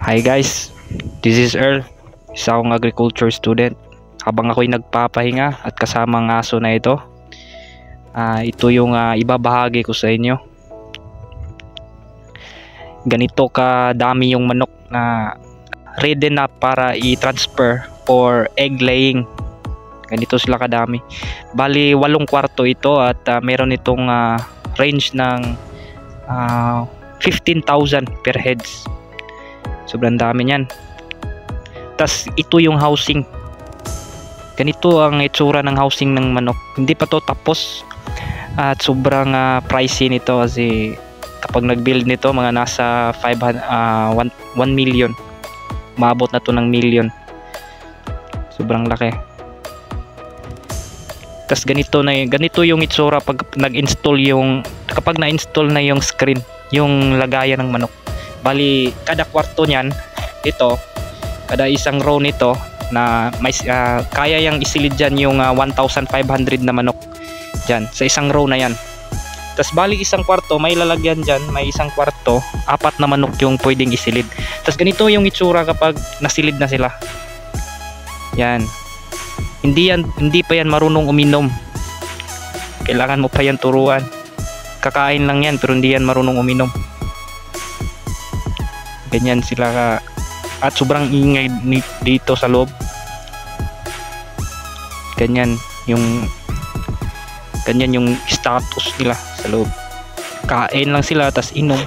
Hi guys, this is Earl, isa akong agriculture student. Habang ako'y nagpapahinga at kasama ang aso na ito, ito yung ibabahagi ko sa inyo. Ganito kadami yung manok na ready na para i-transfer for egg laying. Ganito sila kadami. Bali 8 kwarto ito at meron itong range ng 15,000 per heads. Sobrang dami niyan. Tas ito yung housing. Ganito ang itsura ng housing ng manok. Hindi pa to tapos at sobrang pricey nito kasi kapag nag-build nito mga nasa 1 million. Maabot na to ng million. Sobrang laki. Tas ganito yung itsura pag nag-install kapag na-install na yung screen, yung lagayan ng manok. Bali kada kwarto niyan ito, kada isang row nito na may kaya yang isilid dyan yung 1,500 na manok dyan sa isang row na yan. Tas bali isang kwarto may lalagyan dyan, may isang kwarto 4 na manok yung pwedeng isilid. Tas ganito yung itsura kapag nasilid na sila. Yan, hindi pa yan marunong uminom, kailangan mo pa yan turuan. Kakain lang yan pero hindi yan marunong uminom. Ganyan sila at sobrang ingay dito sa loob. Ganyan yung status nila sa loob. Kain lang sila tas inom.